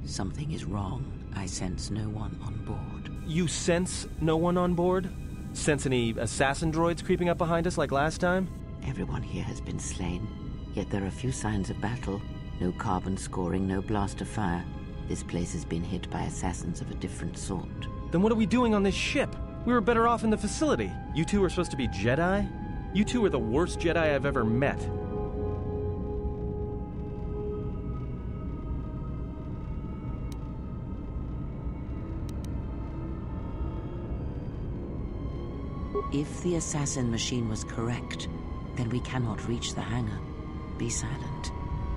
Something is wrong. I sense no one on board. You sense no one on board? Sense any assassin droids creeping up behind us like last time? Everyone here has been slain, yet there are few signs of battle. No carbon scoring, no blaster fire. This place has been hit by assassins of a different sort. Then what are we doing on this ship? We were better off in the facility. You two are supposed to be Jedi? You two are the worst Jedi I've ever met. If the assassin machine was correct, then we cannot reach the hangar. Be silent.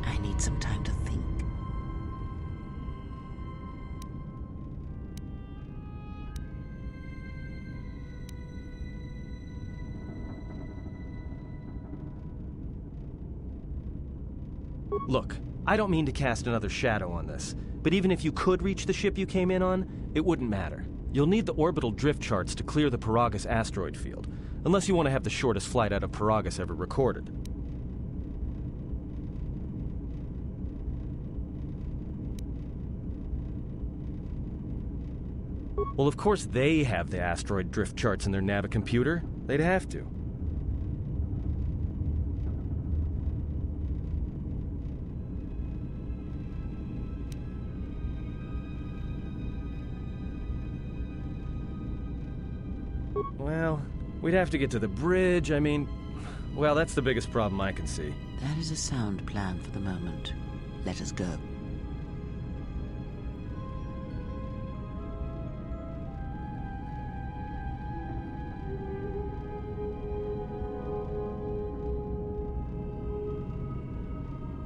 I need some time to think. Look, I don't mean to cast another shadow on this, but even if you could reach the ship you came in on, it wouldn't matter. You'll need the orbital drift charts to clear the Paragus asteroid field, unless you want to have the shortest flight out of Paragus ever recorded. Well, of course they have the asteroid drift charts in their Navicomputer. They'd have to. Well, we'd have to get to the bridge. I mean, well, that's the biggest problem I can see. That is a sound plan for the moment. Let us go.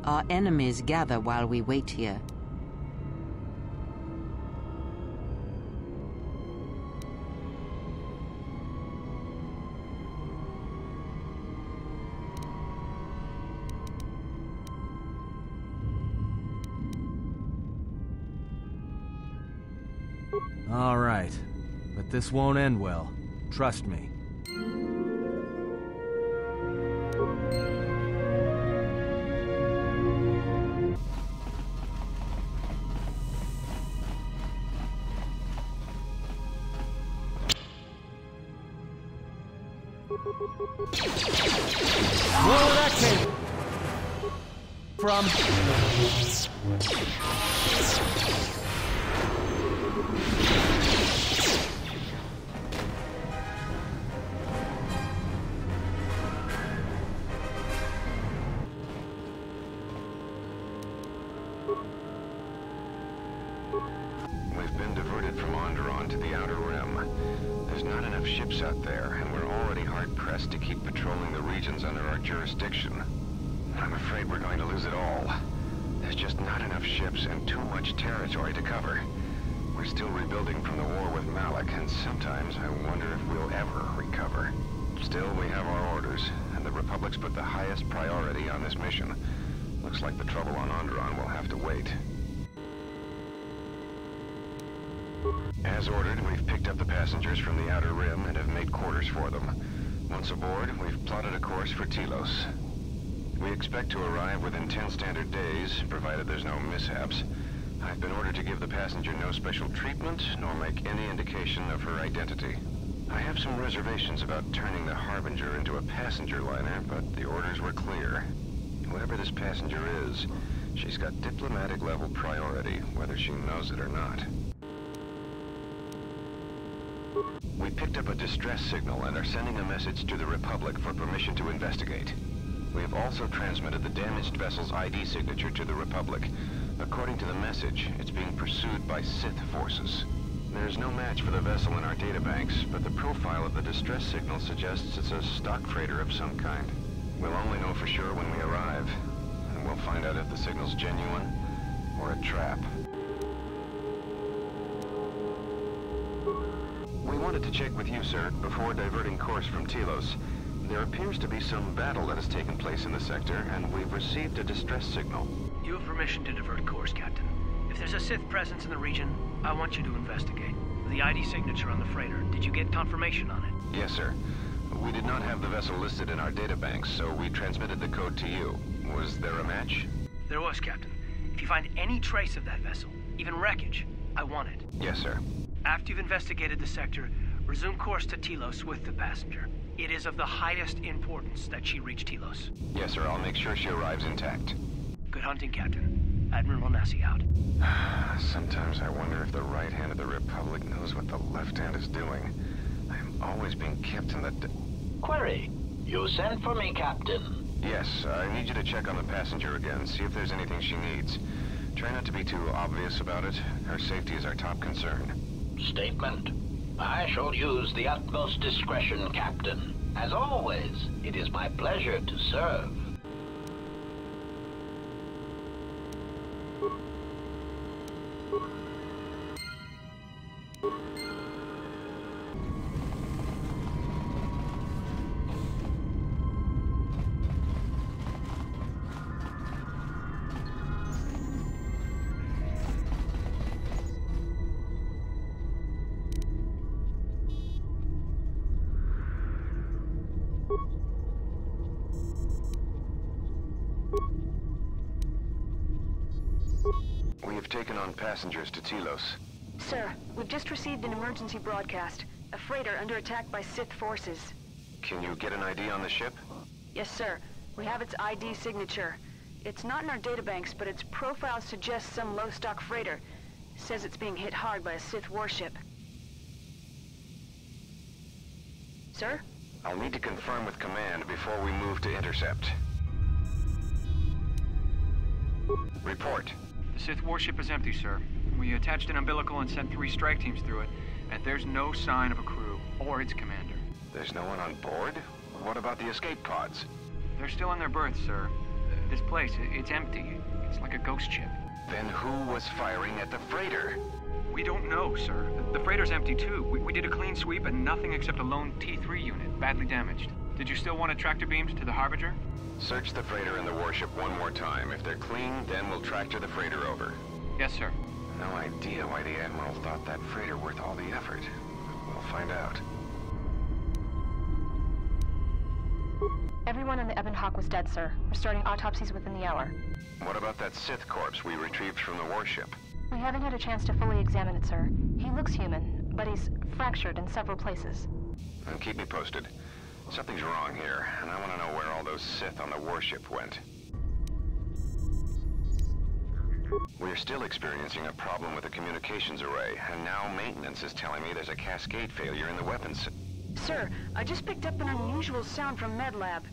Our enemies gather while we wait here. All right, but this won't end well. Trust me. Whoa, that came from. We've been diverted from Onderon to the Outer Rim. There's not enough ships out there, and we're already hard-pressed to keep patrolling the regions under our jurisdiction. I'm afraid we're going to lose it all. There's just not enough ships and too much territory to cover. We're still rebuilding from the war with Malak, and sometimes I wonder if we'll ever recover. Still, we have our orders, and the Republic's put the highest priority on this mission. Looks like the trouble on Onderon will have to wait. As ordered, we've picked up the passengers from the Outer Rim and have made quarters for them. Once aboard, we've plotted a course for Telos. We expect to arrive within 10 standard days, provided there's no mishaps. I've been ordered to give the passenger no special treatment, nor make any indication of her identity. I have some reservations about turning the Harbinger into a passenger liner, but the orders were clear. Whoever this passenger is, she's got diplomatic-level priority, whether she knows it or not. We picked up a distress signal and are sending a message to the Republic for permission to investigate. We have also transmitted the damaged vessel's ID signature to the Republic. According to the message, it's being pursued by Sith forces. There's no match for the vessel in our databanks, but the profile of the distress signal suggests it's a stock freighter of some kind. We'll only know for sure when we arrive, and we'll find out if the signal's genuine or a trap. We wanted to check with you, sir, before diverting course from Telos. There appears to be some battle that has taken place in the sector, and we've received a distress signal. You have permission to divert course, Captain. If there's a Sith presence in the region, I want you to investigate. The ID signature on the freighter, did you get confirmation on it? Yes, sir. We did not have the vessel listed in our databanks, so we transmitted the code to you. Was there a match? There was, Captain. If you find any trace of that vessel, even wreckage, I want it. Yes, sir. After you've investigated the sector, resume course to Telos with the passenger. It is of the highest importance that she reach Telos. Yes, sir. I'll make sure she arrives intact. Good hunting, Captain. Admiral Onasi out. Sometimes I wonder if the right hand of the Republic knows what the left hand is doing. I am always being kept in the... Query. You sent for me, Captain. Yes, I need you to check on the passenger again, see if there's anything she needs. Try not to be too obvious about it. Her safety is our top concern. Statement. I shall use the utmost discretion, Captain. As always, it is my pleasure to serve. We have taken on passengers to Telos. Sir, we've just received an emergency broadcast. A freighter under attack by Sith forces. Can you get an ID on the ship? Yes, sir. We have its ID signature. It's not in our databanks, but its profile suggests some low-stock freighter. Says it's being hit hard by a Sith warship. Sir? I'll need to confirm with command before we move to intercept. Report. The Sith warship is empty, sir. We attached an umbilical and sent 3 strike teams through it, and there's no sign of a crew or its commander. There's no one on board? What about the escape pods? They're still in their berths, sir. This place, it's empty. It's like a ghost ship. Then who was firing at the freighter? We don't know, sir. The freighter's empty, too. We did a clean sweep and nothing except a lone T3 unit, badly damaged. Did you still want a tractor beams to the Harbinger? Search the freighter and the warship one more time. If they're clean, then we'll tractor the freighter over. Yes, sir. No idea why the Admiral thought that freighter worth all the effort. We'll find out. Everyone in the Ebon Hawk was dead, sir. We're starting autopsies within the hour. What about that Sith corpse we retrieved from the warship? We haven't had a chance to fully examine it, sir. He looks human, but he's fractured in several places. And keep me posted. Something's wrong here, and I want to know where all those Sith on the warship went. We're still experiencing a problem with the communications array, and now maintenance is telling me there's a cascade failure in the weapons. Sir, I just picked up an unusual sound from MedLab.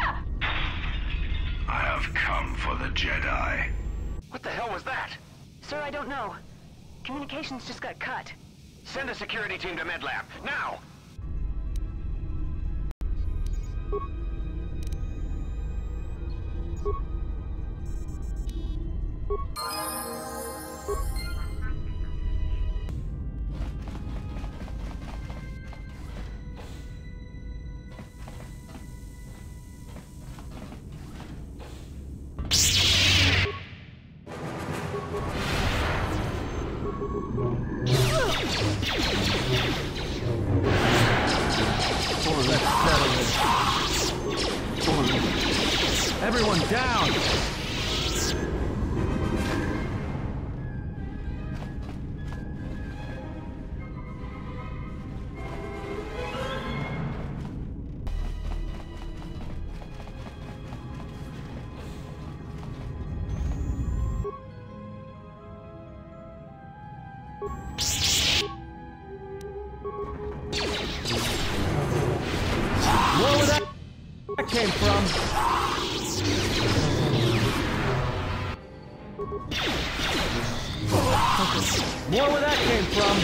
Ah! I have come for the Jedi. What the hell was that? Sir, I don't know. Communications just got cut. Send a security team to MedLab, now! Everyone down! Where that came from? More where that came from.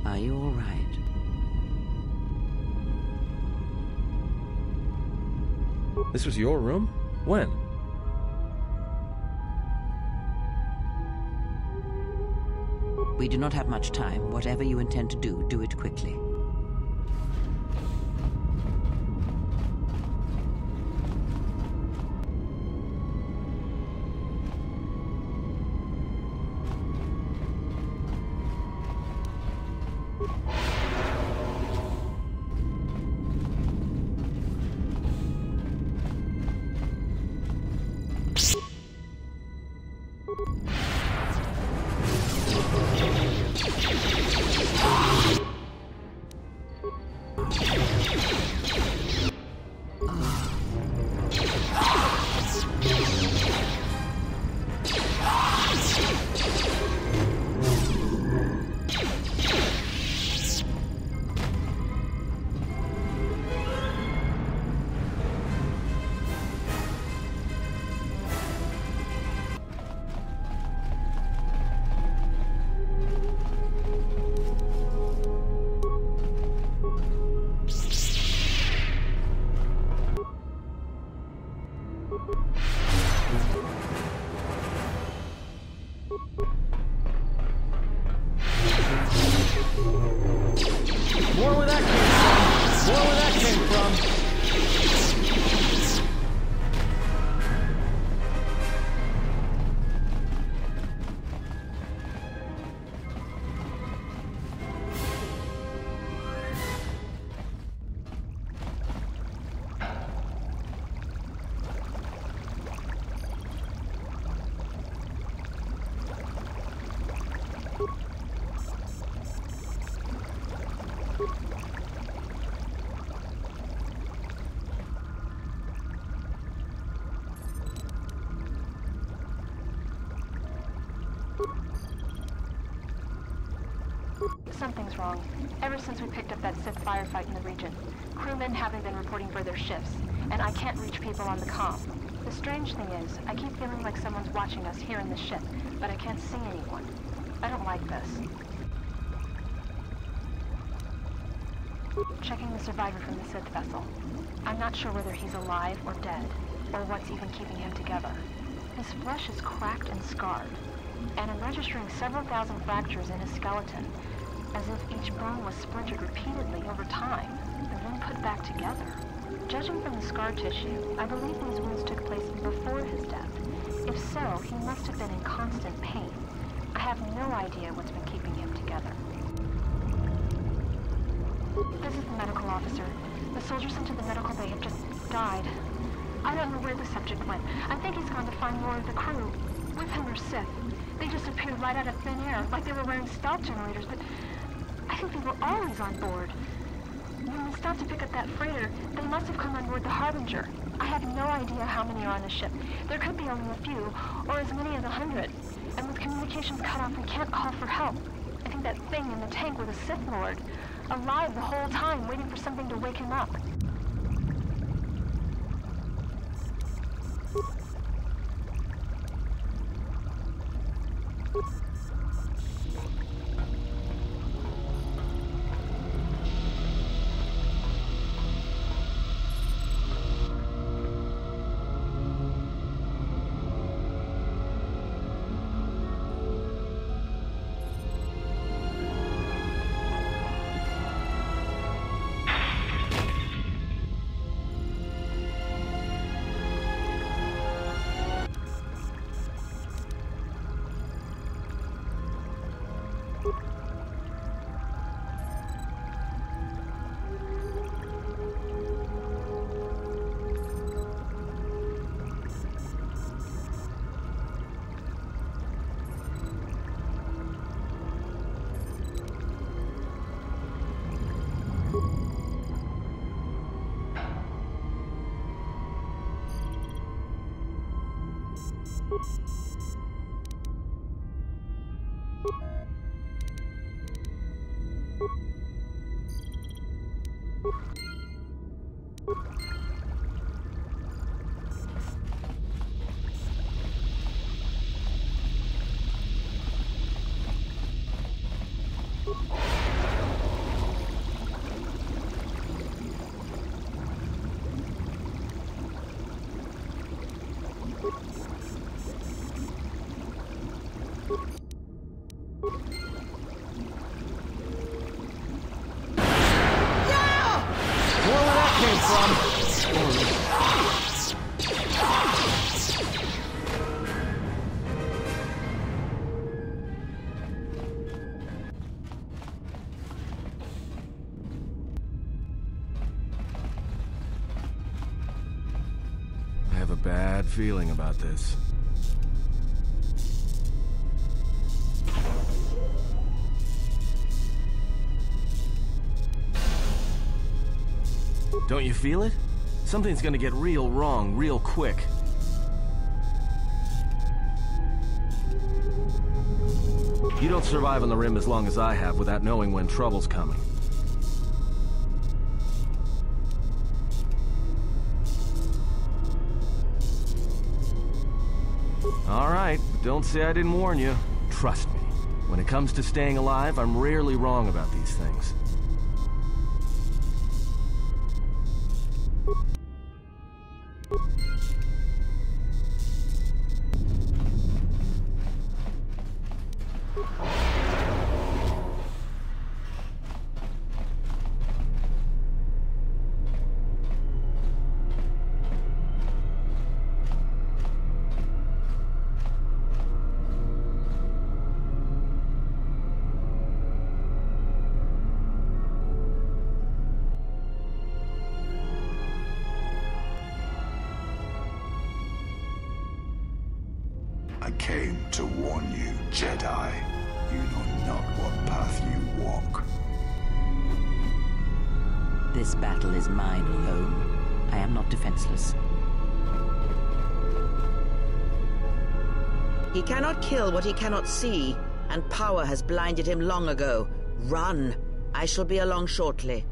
Are you all right? This was your room? When? We do not have much time. Whatever you intend to do, do it quickly. something's wrong. Ever since we picked up that Sith firefight in the region, crewmen haven't been reporting for their shifts, and I can't reach people on the comm. The strange thing is, I keep feeling like someone's watching us here in the ship, but I can't see anyone. I don't like this. Checking the survivor from the Sith vessel. I'm not sure whether he's alive or dead, or what's even keeping him together. His flesh is cracked and scarred, and I'm registering several thousand fractures in his skeleton, as if each bone was splintered repeatedly over time, and then put back together. Judging from the scar tissue, I believe these wounds took place before his death. If so, he must have been in constant pain. I have no idea what's been keeping him together. This is the medical officer. The soldiers sent to the medical bay have just died. I don't know where the subject went. I think he's gone to find more of the crew. With him or Sith. They just appeared right out of thin air, like they were wearing stealth generators, but I think they were always on board. When we stopped to pick up that freighter, they must have come on board the Harbinger. I have no idea how many are on the ship. There could be only a few, or as many as 100. And with communications cut off, we can't call for help. I think that thing in the tank was a Sith Lord. Alive the whole time, waiting for something to wake him up. I have a bad feeling about this. Don't you feel it? Something's gonna get real wrong real quick. You don't survive on the Rim as long as I have without knowing when trouble's coming. All right, but don't say I didn't warn you. Trust me, when it comes to staying alive, I'm rarely wrong about these things. I came to warn you, Jedi. You know not what path you walk. This battle is mine alone. I am not defenseless. He cannot kill what he cannot see, and power has blinded him long ago. Run! I shall be along shortly.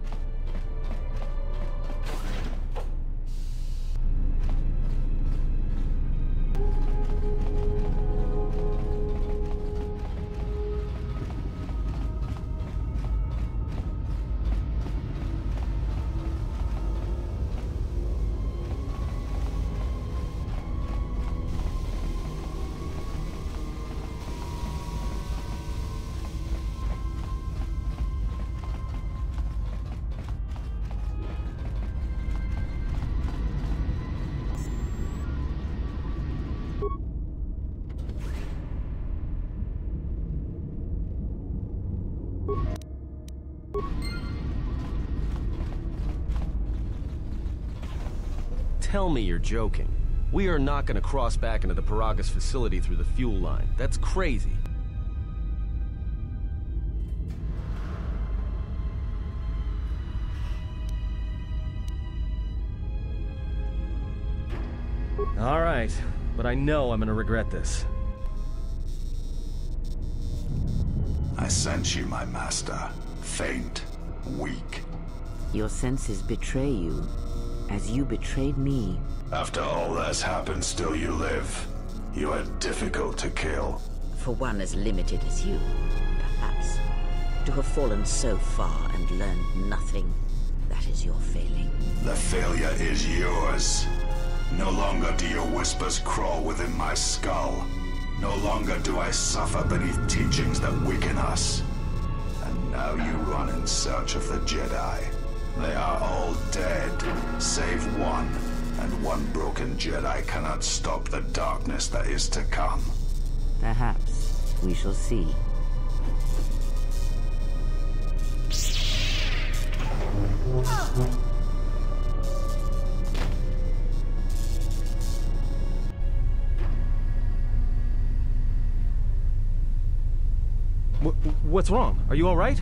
Tell me you're joking. We are not going to cross back into the Paragus facility through the fuel line. That's crazy. All right, but I know I'm going to regret this. I sense you, my master. Faint, weak. Your senses betray you, as you betrayed me. After all that's happened, still you live. You are difficult to kill. For one as limited as you, perhaps. To have fallen so far and learned nothing, that is your failing. The failure is yours. No longer do your whispers crawl within my skull. No longer do I suffer beneath teachings that weaken us. And now you run in search of the Jedi. They are all dead, save one, and one broken Jedi cannot stop the darkness that is to come. Perhaps we shall see. What's wrong? Are you all right?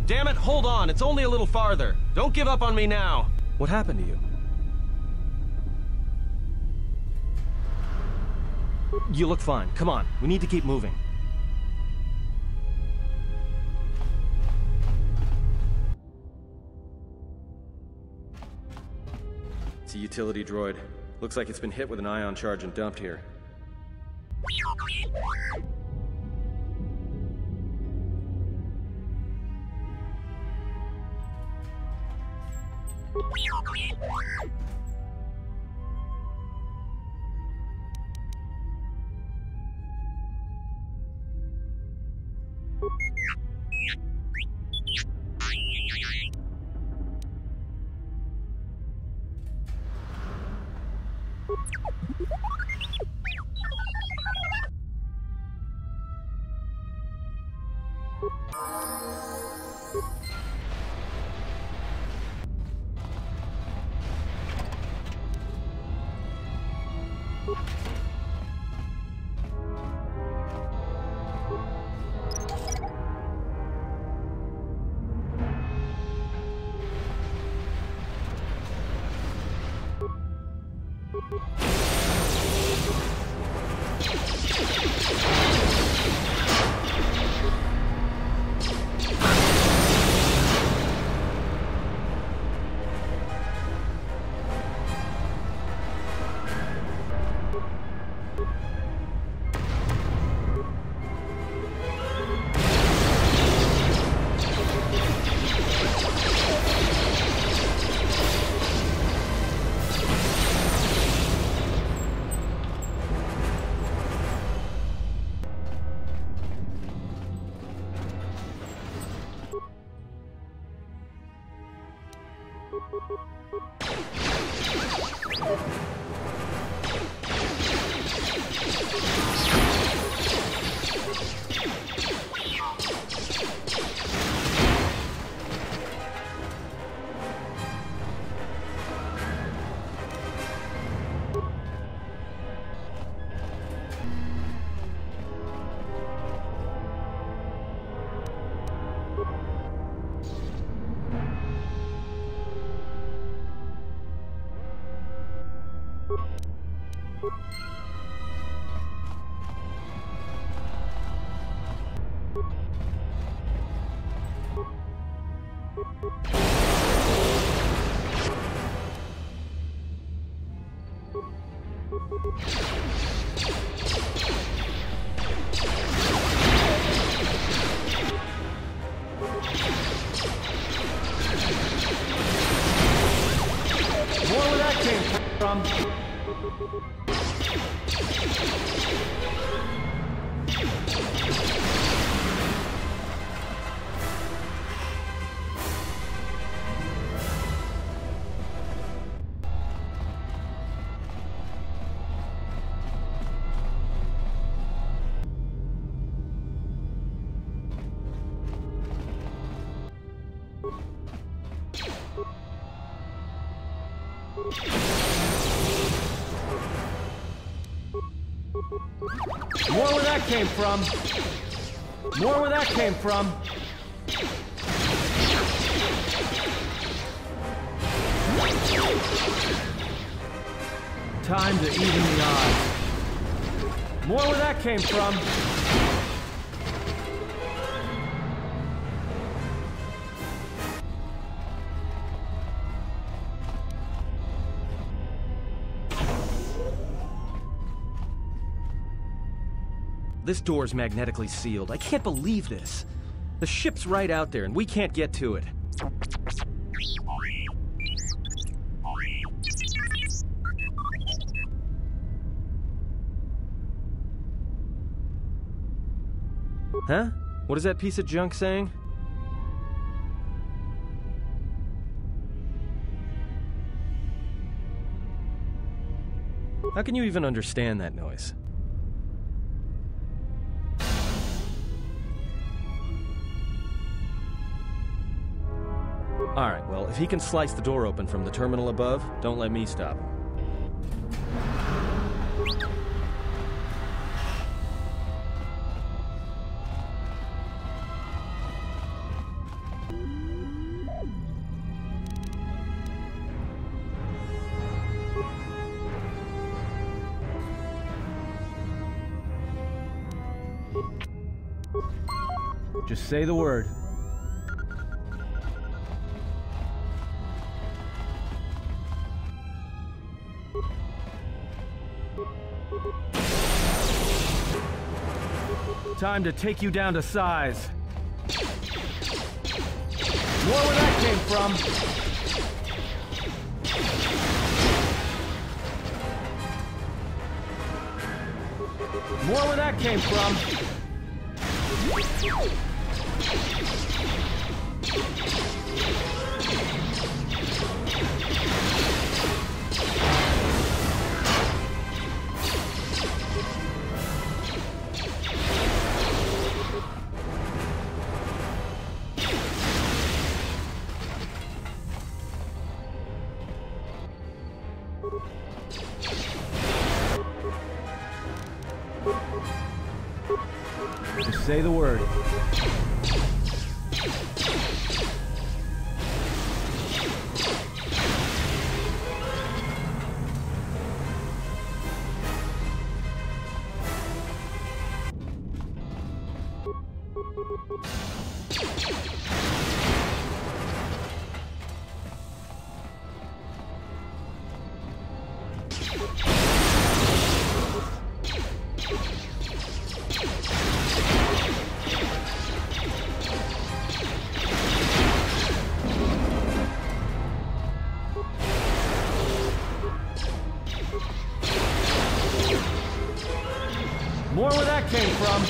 Damn it, hold on. It's only a little farther. Don't give up on me now. What happened to you? You look fine. Come on. We need to keep moving. It's a utility droid. Looks like it's been hit with an ion charge and dumped here. More where that came from. More where that came from. More where that came from. Time to even the odds. More where that came from. This door's magnetically sealed. I can't believe this. The ship's right out there, and we can't get to it. Huh? What is that piece of junk saying? How can you even understand that noise? Alright, well, if he can slice the door open from the terminal above, don't let me stop him. Just say the word. Time to take you down to size. More where that came from. More where that came from. Just say the word. More where that came from.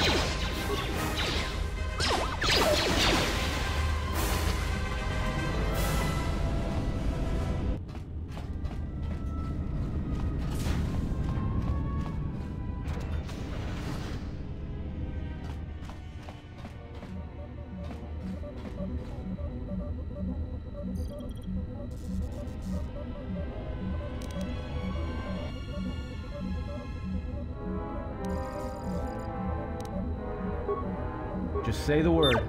Just say the word.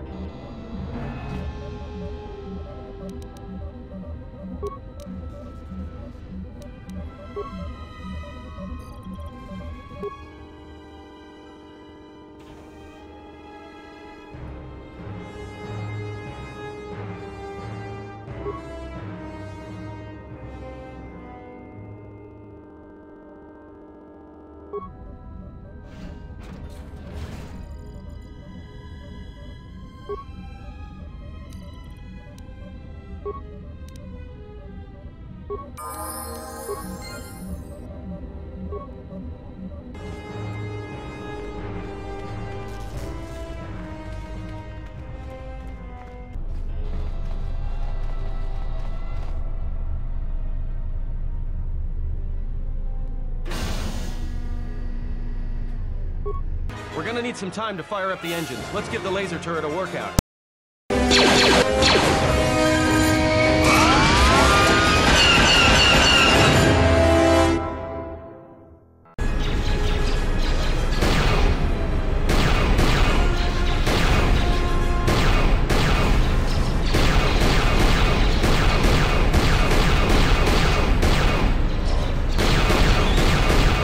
We're gonna need some time to fire up the engines. Let's give the laser turret a workout.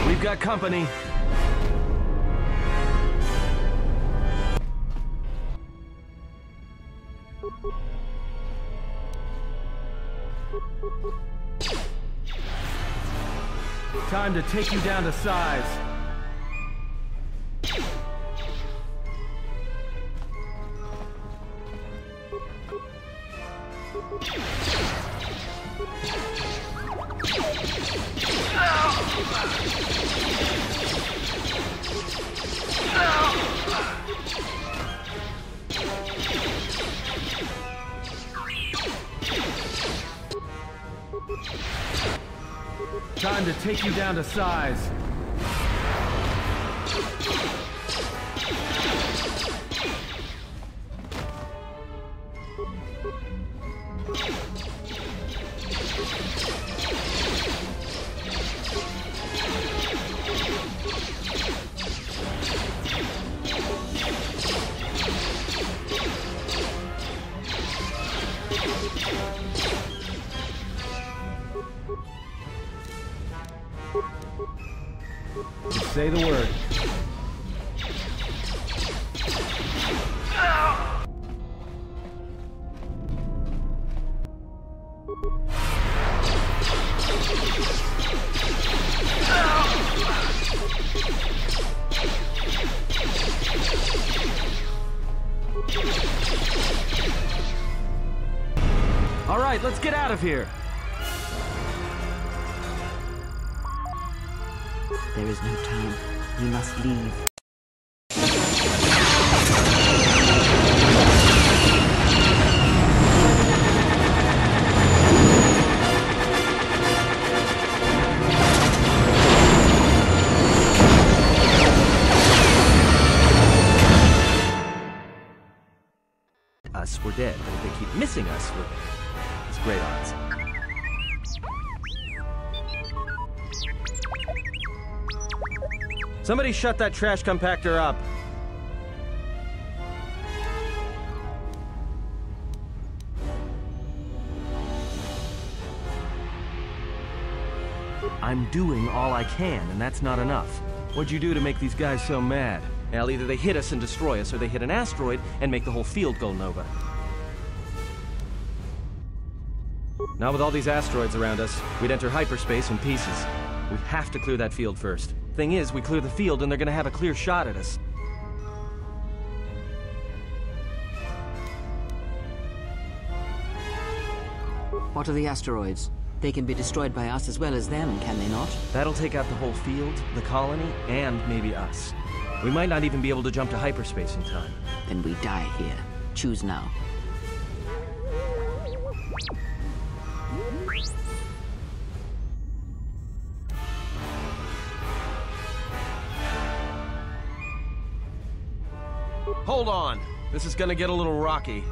We've got company. Time to take you down to size. Time to take you down to size. Just say the word. All right, let's get out of here. There is no time. We must leave. Us, we're dead. But if they keep missing us, we're dead. It's great odds. Somebody shut that trash compactor up. I'm doing all I can, and that's not enough. What'd you do to make these guys so mad? Well, either they hit us and destroy us, or they hit an asteroid and make the whole field go nova. Not with all these asteroids around us. We'd enter hyperspace in pieces. We have to clear that field first. Thing is, we clear the field and they're gonna have a clear shot at us. What are the asteroids? They can be destroyed by us as well as them, can they not? That'll take out the whole field, the colony, and maybe us. We might not even be able to jump to hyperspace in time. Then we die here. Choose now. Hold on! This is gonna get a little rocky.